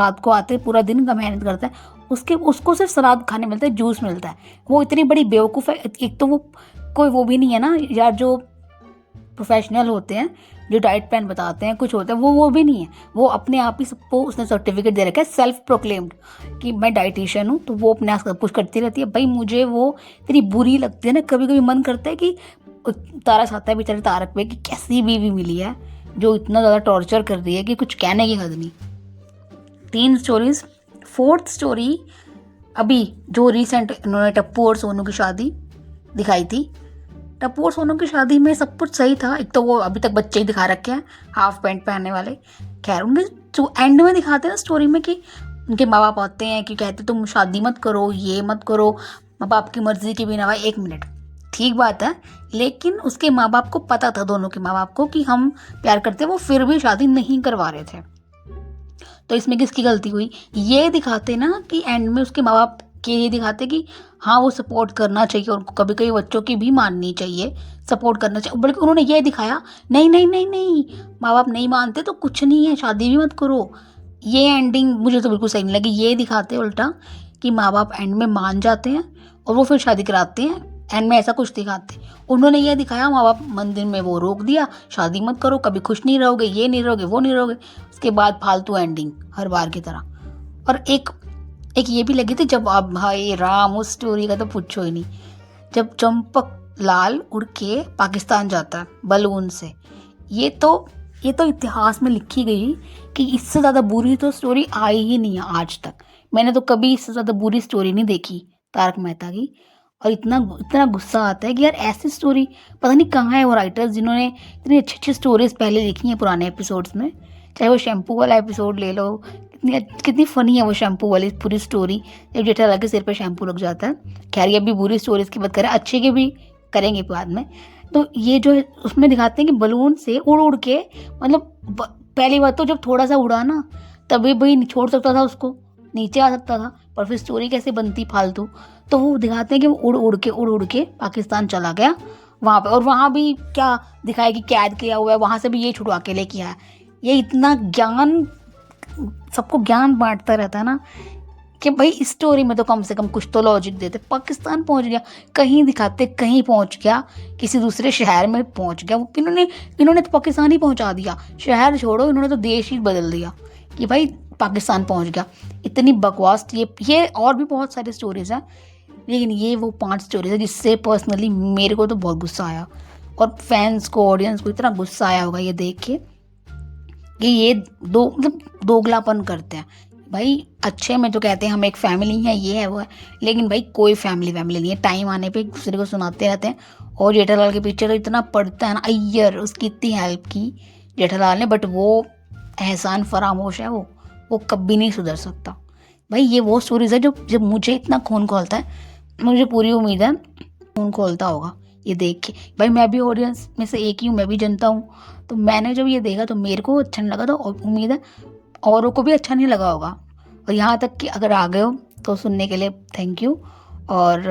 रात को आते पूरा दिन का मेहनत करता है, उसको सिर्फ सलाद खाने मिलता है, जूस मिलता है। वो इतनी बड़ी बेवकूफ़ है। एक तो वो कोई वो भी नहीं है ना यार, जो प्रोफेशनल होते हैं जो डाइट प्लान बताते हैं कुछ होता है, वो भी नहीं है। वो अपने आप ही सबको उसने सर्टिफिकेट दे रखा है, सेल्फ प्रोक्लेम्ड कि मैं डाइटिशियन हूँ। तो वो अपने आप सब कुछ करती रहती है। भाई मुझे वो इतनी बुरी लगती है ना, कभी कभी मन करता है कि तारा साता है बेचारे तारक पे कि कैसी बीवी मिली है जो इतना ज़्यादा टॉर्चर कर रही है कि कुछ कहने की हद नहीं। 3 स्टोरीज, 4th स्टोरी अभी जो रिसेंट इन्होंने टप्पू और सोनू की शादी दिखाई थी। टप्पू और सोनू की शादी में सब कुछ सही था। एक तो वो अभी तक बच्चे ही दिखा रखे हैं, हाफ पैंट पहनने वाले। खैर उनके जो एंड में दिखाते हैं ना स्टोरी में कि उनके माँ बाप आते हैं कि कहते तुम शादी मत करो, ये मत करो, माँ बाप की मर्जी के बिना। भाई 1 मिनट, ठीक बात है, लेकिन उसके माँ बाप को पता था, दोनों के माँ बाप को, कि हम प्यार करते हैं, वो फिर भी शादी नहीं करवा रहे थे। तो इसमें किसकी गलती हुई? ये दिखाते ना कि एंड में उसके माँ बाप के ये दिखाते कि हाँ वो सपोर्ट करना चाहिए, उनको कभी कभी बच्चों की भी माननी चाहिए, सपोर्ट करना चाहिए। बल्कि उन्होंने ये दिखाया नहीं नहीं नहीं नहीं, माँ बाप नहीं मानते तो कुछ नहीं है, शादी भी मत करो। ये एंडिंग मुझे तो बिल्कुल सही नहीं लगी। ये दिखाते उल्टा कि माँ बाप एंड में मान जाते हैं और वो फिर शादी कराते हैं। एंड में ऐसा कुछ दिखाते। उन्होंने ये दिखाया माँ बाप मंदिर में वो रोक दिया, शादी मत करो, कभी खुश नहीं रहोगे, ये नहीं रहोगे, वो नहीं रहोगे। उसके बाद फालतू एंडिंग हर बार की तरह। और एक ये भी लगी थी जब, अब भाई राम उस स्टोरी का तो पूछो ही नहीं, जब चंपक लाल उड़ के पाकिस्तान जाता है बलून से। ये तो इतिहास में लिखी गई कि इससे ज़्यादा बुरी तो स्टोरी आई ही नहीं है आज तक। मैंने तो कभी इससे ज़्यादा बुरी स्टोरी नहीं देखी तारक मेहता की। और इतना इतना गुस्सा आता है कि यार ऐसी स्टोरी पता नहीं कहाँ है वो राइटर्स जिन्होंने इतनी अच्छी अच्छी स्टोरीज पहले लिखी हैं पुराने एपिसोड्स में। चाहे वो शैम्पू वाला एपिसोड ले लो, कितनी फनी है वो शैम्पू वाली पूरी स्टोरी, जब जेठालाल के सिर पर शैम्पू लग जाता है। खैर ये भी बुरी स्टोरीज की बात करें, अच्छे के भी करेंगे बाद में। तो ये जो है उसमें दिखाते हैं कि बलून से उड़ उड़ के, मतलब पहली बात तो जब थोड़ा सा उड़ा ना तभी भाई छोड़ सकता था उसको, नीचे आ सकता था, पर फिर स्टोरी कैसे बनती फालतू। तो वो दिखाते हैं कि वो उड़ उड़ के पाकिस्तान चला गया वहाँ पे, और वहाँ भी क्या दिखाया कि कैद किया हुआ है, वहाँ से भी ये छुड़वा के लेके आया। ये इतना ज्ञान, सबको ज्ञान बांटता रहता है ना कि भाई इस स्टोरी में तो कम से कम कुछ तो लॉजिक देते। पाकिस्तान पहुंच गया, कहीं दिखाते कहीं पहुंच गया, किसी दूसरे शहर में पहुंच गया। वो इन्होंने तो पाकिस्तान ही पहुंचा दिया, शहर छोड़ो इन्होंने तो देश ही बदल दिया कि भाई पाकिस्तान पहुंच गया। इतनी बकवास। ये और भी बहुत सारी स्टोरीज हैं, लेकिन ये वो 5 स्टोरीज है जिससे पर्सनली मेरे को तो बहुत गुस्सा आया, और फैंस को, ऑडियंस को इतना गुस्सा आया होगा ये देख के कि ये मतलब दोगलापन करते हैं। भाई अच्छे में तो कहते हैं हम एक फैमिली है, ये है वो है, लेकिन भाई कोई फैमिली नहीं है। टाइम आने पे एक दूसरे को सुनाते रहते हैं। और जेठालाल के पीछे तो इतना पड़ता है ना, अय्यर उसकी इतनी हेल्प की जेठालाल ने, बट वो एहसान फरामोश है, वो कभी नहीं सुधर सकता। भाई ये वो स्टोरीज है जो जब मुझे इतना खून खोलता है, मुझे पूरी उम्मीद है खून खोलता होगा ये देख के। भाई मैं भी ऑडियंस में से एक ही हूँ, मैं भी जनता हूँ। तो मैंने जब ये देखा तो मेरे को अच्छा नहीं लगा, तो उम्मीद है औरों को भी अच्छा नहीं लगा होगा। और यहाँ तक कि अगर आ गए हो तो सुनने के लिए थैंक यू। और